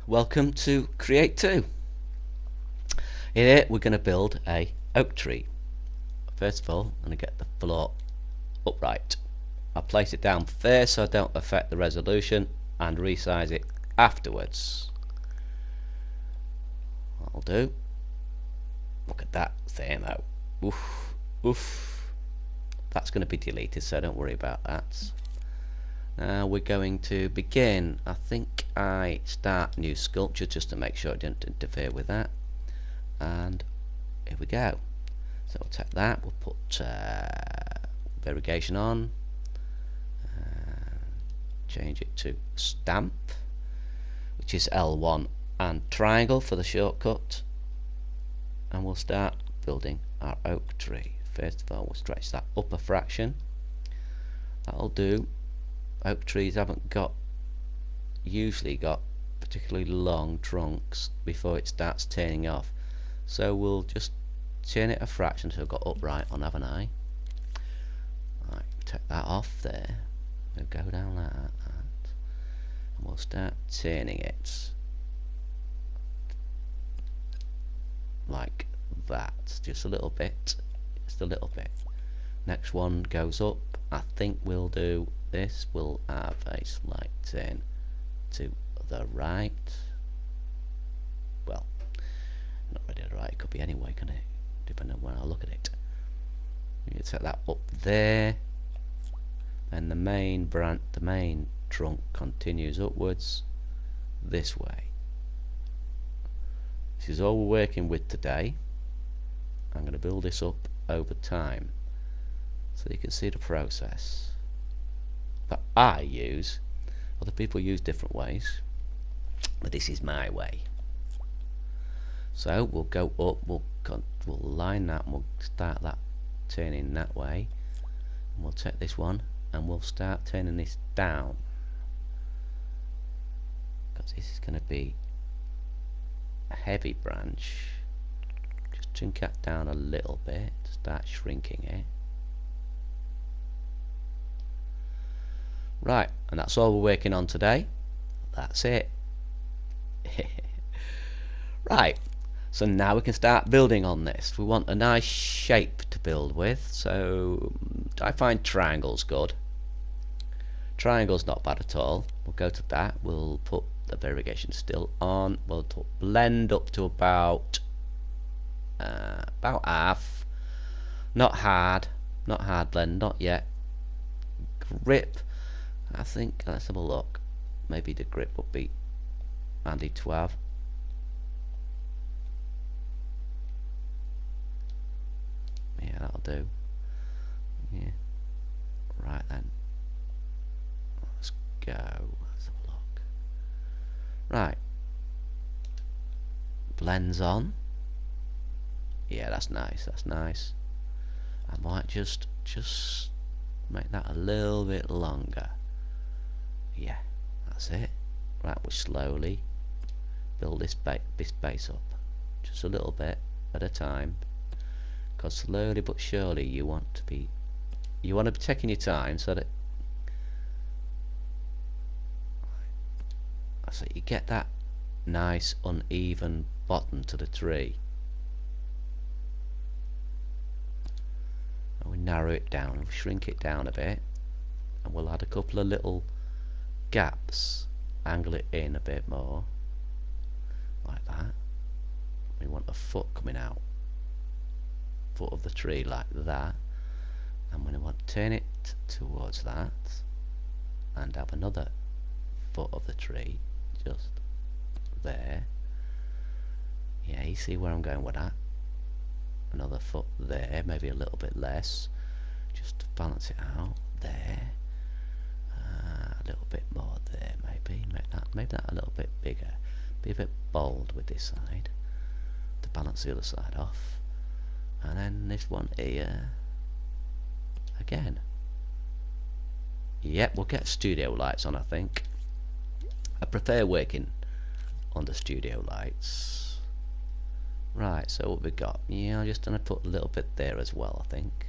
Welcome to Create 2. Here we're going to build a oak tree. First of all, I'm going to get the floor upright. I'll place it down first so I don't affect the resolution and resize it afterwards. I'll do. Look at that thing though. Oof, oof. That's going to be deleted, so don't worry about that. Now we're going to begin. I think I start new sculpture just to make sure I didn't interfere with that. And here we go. So we'll take that, we'll put variegation on, change it to stamp, which is L1 and triangle for the shortcut, and we'll start building our oak tree. First of all, we'll stretch that up a fraction. That'll do. Oak trees haven't usually got particularly long trunks before it starts turning off, so we'll just turn it a fraction so I've got upright on, haven't I? Right, take that off there. We'll go down like that, and we'll start turning it like that, just a little bit, just a little bit. Next one goes up. I think we'll do this. We'll have a slight turn to the right. Well, not really the right, it could be anyway, can it? Depending on where I look at it. You set that up there, and the main trunk continues upwards this way. This is all we're working with today. I'm going to build this up over time so you can see the process that I use. Other people use different ways, but this is my way. So we'll go up, we'll line that, and we'll start that turning that way, and we'll take this one and we'll start turning this down, because this is going to be a heavy branch. Just chunk that down a little bit, start shrinking it. Right, and that's all we're working on today. That's it. Right, so now we can start building on this. We want a nice shape to build with, so I find triangles good. Triangle's not bad at all. We'll go to that. We'll put the variegation still on. We'll blend up to about half. Not hard blend, not yet. Grip, I think, let's have a look. Maybe the grip would be handy to have. Yeah, that'll do. Yeah. Right then. Let's go. Let's have a look. Right. Blends on. Yeah, that's nice. That's nice. I might just make that a little bit longer. Yeah, that's it. Right, we'll slowly build this base up, just a little bit at a time, because slowly but surely you want to be taking your time so that you get that nice uneven bottom to the tree. And we narrow it down and shrink it down a bit, and we'll add a couple of little gaps, angle it in a bit more like that. We want a foot coming out, foot of the tree like that, and we want to turn it towards that and have another foot of the tree just there. Yeah, you see where I'm going with that. Another foot there, maybe a little bit less, just to balance it out there. A little bit more there, maybe. Make that a little bit bigger. Be a bit bold with this side to balance the other side off. And then this one here again. Yep, we'll get studio lights on, I think. I prefer working on the studio lights. Right, so what we got? Yeah, I'm just gonna put a little bit there as well, I think.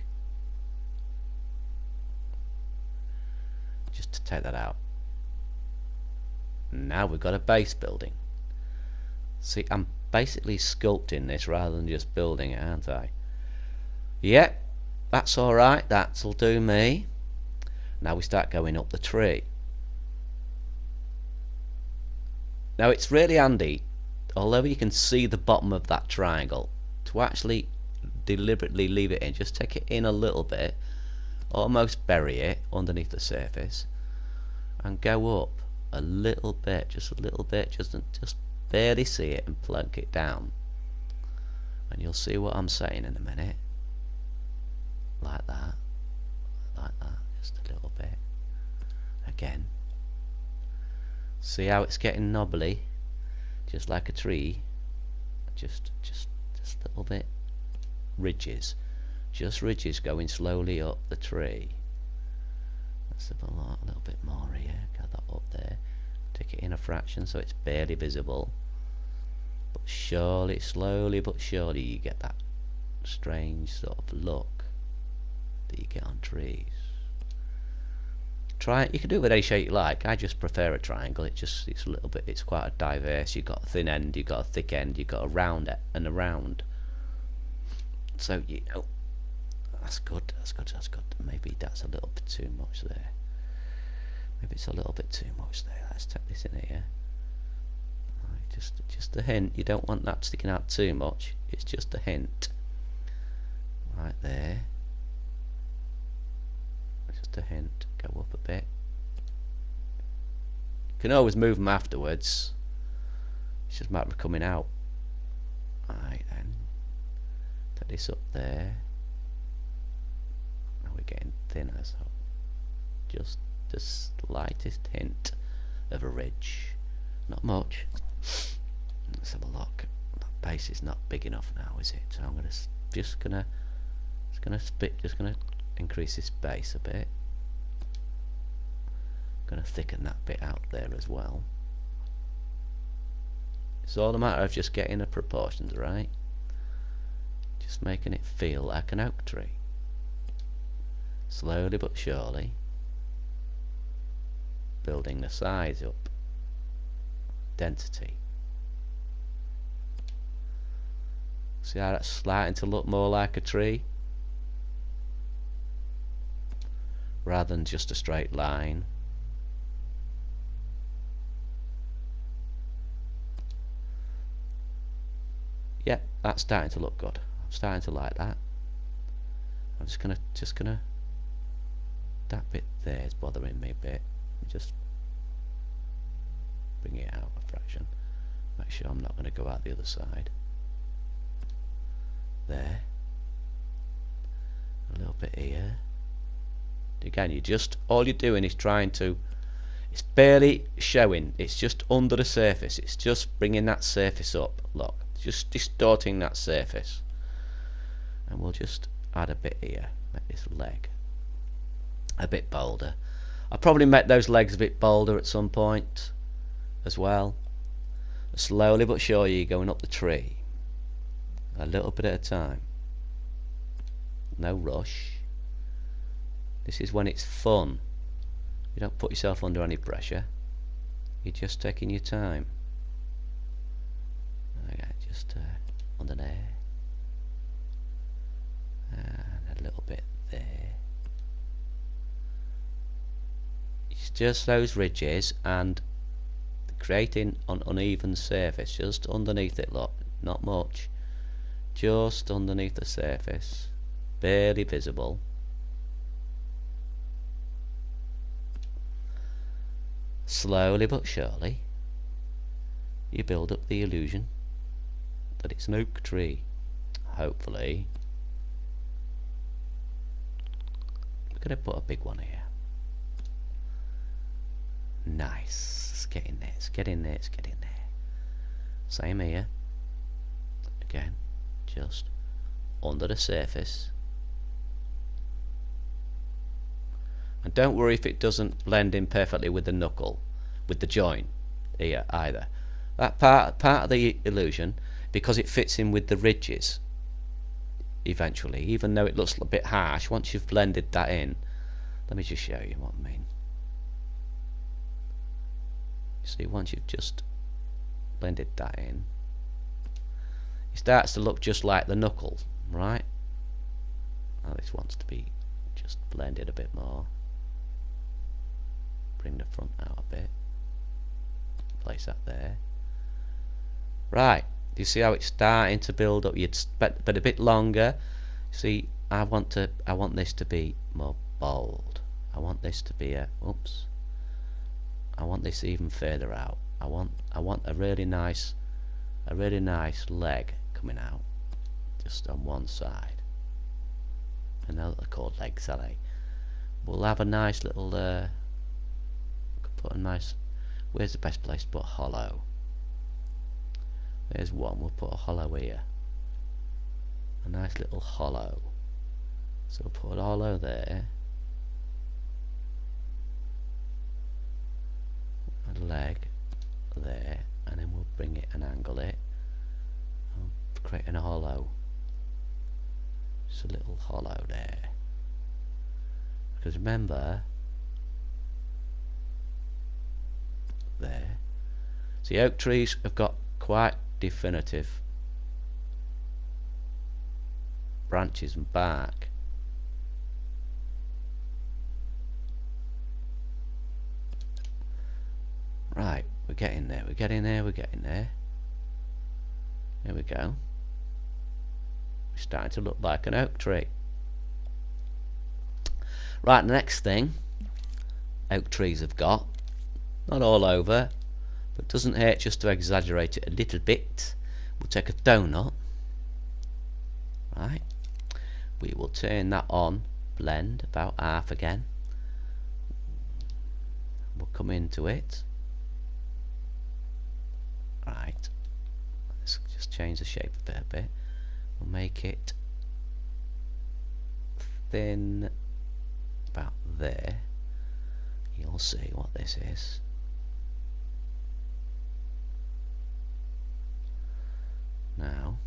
Just to take that out. Now we've got a base building. See, I'm basically sculpting this rather than just building it, aren't I? Yep, that's alright, that'll do me. Now we start going up the tree. Now it's really handy, although you can see the bottom of that triangle, to actually deliberately leave it in. Just take it in a little bit, almost bury it underneath the surface, and go up a little bit, just a little bit, just barely see it, and plunk it down. And you'll see what I'm saying in a minute. Like that, just a little bit. Again. See how it's getting knobbly, just like a tree. Just a little bit. Ridges, just ridges going slowly up the tree. Let's have a little bit more here. Get that up there. Take it in a fraction so it's barely visible. But surely, slowly but surely, you get that strange sort of look that you get on trees. Try it. You can do it with any shape you like. I just prefer a triangle. It's a little bit. It's quite a diverse. You've got a thin end. You've got a thick end. You've got a round and a round. So you know, that's good. That's good. That's good. Maybe that's a little bit too much there. Maybe it's a little bit too much there. Let's take this in here. Right, just a hint. You don't want that sticking out too much. It's just a hint. Right there. Just a hint. Go up a bit. You can always move them afterwards. It's just a matter of coming out. Right then. Take this up there. Now we're getting thinner, so just the slightest hint of a ridge. Not much. Let's have a look. That base is not big enough now, is it? So I'm just gonna increase this base a bit. Gonna thicken that bit out there as well. It's all a matter of just getting the proportions right. Just making it feel like an oak tree. Slowly but surely. Building the size up. Density. See how that's starting to look more like a tree? Rather than just a straight line. Yep, that's starting to look good. I'm starting to like that. I'm just gonna that bit there is bothering me a bit. Just bring it out a fraction. Make sure I'm not going to go out the other side. There. A little bit here. Again, all you're doing is trying to. It's barely showing. It's just under the surface. It's just bringing that surface up. Look, just distorting that surface. And we'll just add a bit here. Make this leg a bit bolder. I'll probably make those legs a bit bolder at some point as well. Slowly but surely you're going up the tree. A little bit at a time. No rush. This is when it's fun. You don't put yourself under any pressure. You're just taking your time. Okay, just under there. And a little bit there. It's just those ridges and creating an uneven surface just underneath it, look. Not much. Just underneath the surface. Barely visible. Slowly but surely you build up the illusion that it's an oak tree. Hopefully we're going to put a big one here. Nice. Let's get in there. Let's get in there. Let's get in there. Same here. Again, just under the surface. And don't worry if it doesn't blend in perfectly with the knuckle, with the joint here either. That part of the illusion, because it fits in with the ridges eventually, even though it looks a bit harsh, once you've blended that in. Let me just show you what I mean. See, once you've just blended that in, it starts to look just like the knuckle, right? Now this wants to be just blended a bit more. Bring the front out a bit. Place that there. Right, do you see how it's starting to build up? You'd but a bit longer. See, I want this to be more bold. I want this to be a I want this even further out. I want a really nice leg coming out just on one side. I know they're called legs, are they? We'll have a nice little put a nice, where's the best place to put a hollow? There's one. We'll put a hollow here. A nice little hollow. So we'll put a hollow there. A leg there, and then we'll bring it and angle it. And create a hollow. Just a little hollow there. Because remember, there. See, oak trees have got quite definitive branches and bark. Right, we're getting there, we're getting there, we're getting there. There we go. We're starting to look like an oak tree. Right, the next thing oak trees have got, not all over, but it doesn't hurt just to exaggerate it a little bit. We'll take a donut. Right, we will turn that on, blend about half again. We'll come into it. Right, let's just change the shape of it a bit. We'll make it thin about there. You'll see what this is. Now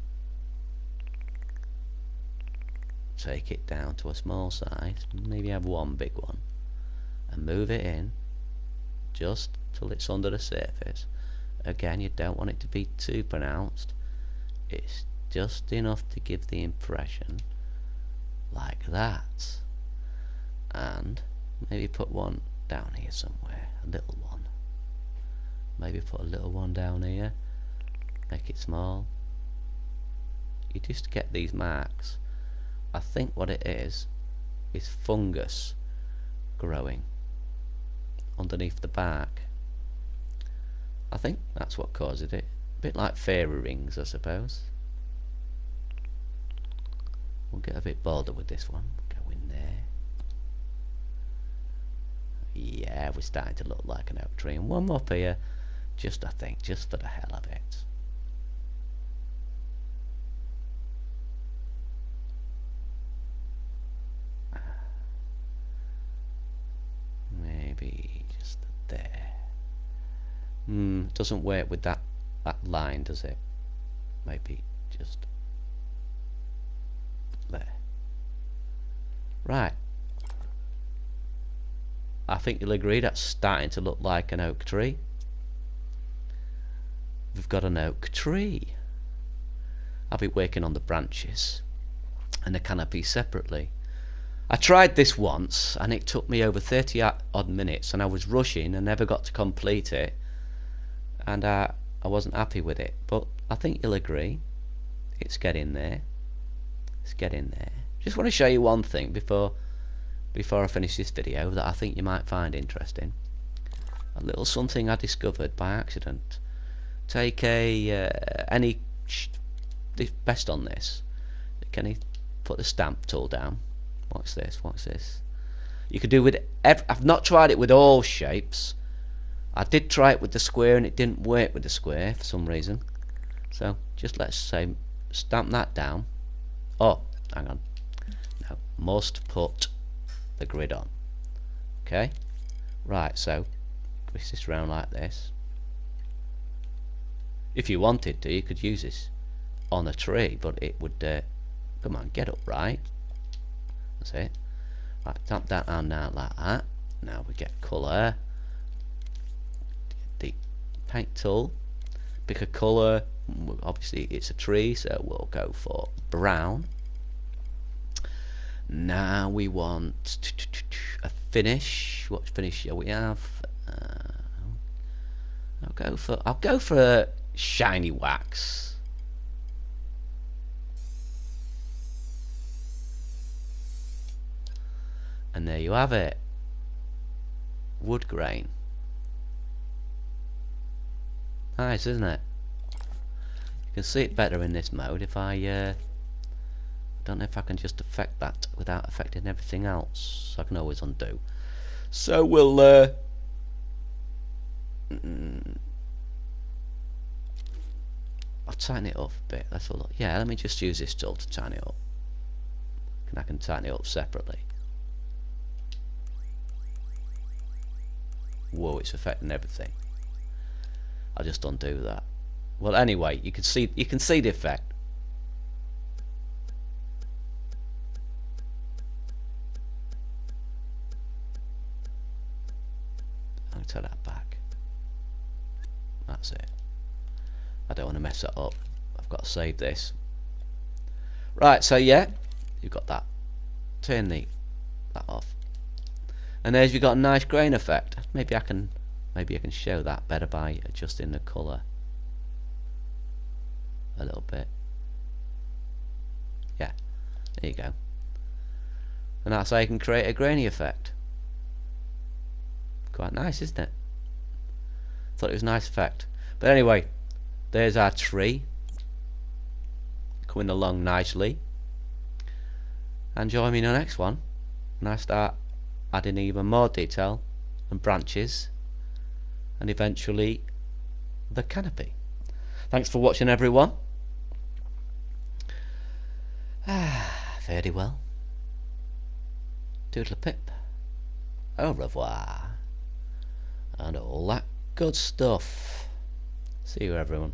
take it down to a small size, maybe have one big one, and move it in just till it's under the surface. Again, you don't want it to be too pronounced. It's just enough to give the impression like that. And maybe put one down here somewhere, a little one. Maybe put a little one down here, make it small. You just get these marks. I think what it is fungus growing underneath the bark. I think that's what causes it. A bit like fairy rings, I suppose. We'll get a bit bolder with this one. Go in there. Yeah, we're starting to look like an oak tree. And one more up here, just I think, just for the hell of it. Maybe just there. Doesn't work with that line, does it? Maybe just there. Right. I think you'll agree that's starting to look like an oak tree. We've got an oak tree. I'll be working on the branches and the canopy separately. I tried this once and it took me over 30 odd minutes, and I was rushing and never got to complete it, and I wasn't happy with it. But I think you'll agree it's getting there. It's getting there. Just want to show you one thing before I finish this video that I think you might find interesting. A little something I discovered by accident. Take any best on this. Can you put the stamp tool down? What's this? What's this? You could do with I've not tried it with all shapes. I did try it with the square and it didn't work with the square for some reason. So just let's say stamp that down. Oh, hang on. No, must put the grid on. Okay. Right. So twist this round like this. If you wanted to, you could use this on a tree, but it would. Come on, get up right. That's it. Right, tap that down now like that. Now we get colour. The paint tool. Pick a colour, Obviously it's a tree, so we'll go for brown. Now we want a finish. What finish shall we have? I'll go for a shiny wax. And there you have it. Wood grain. Nice, isn't it? You can see it better in this mode. If I don't know if I can just affect that without affecting everything else. I can always undo. So we'll I'll tighten it up a bit. Let's have a look. Yeah, let me just use this tool to tighten it up. And I can tighten it up separately. Whoa, it's affecting everything. I'll just undo that. Well, anyway, you can see the effect. I'll take that back. That's it. I don't want to mess it up. I've got to save this. Right, so yeah, you've got that. Turn that off. And there's you got a nice grain effect. Maybe I can show that better by adjusting the colour a little bit. Yeah, there you go. And that's how you can create a grainy effect. Quite nice, isn't it? Thought it was a nice effect. But anyway, there's our tree coming along nicely. And join me in the next one when I start adding even more detail and branches and eventually the canopy. Thanks for watching, everyone. Very well. Toodle pip. Au revoir. And all that good stuff. See you, everyone.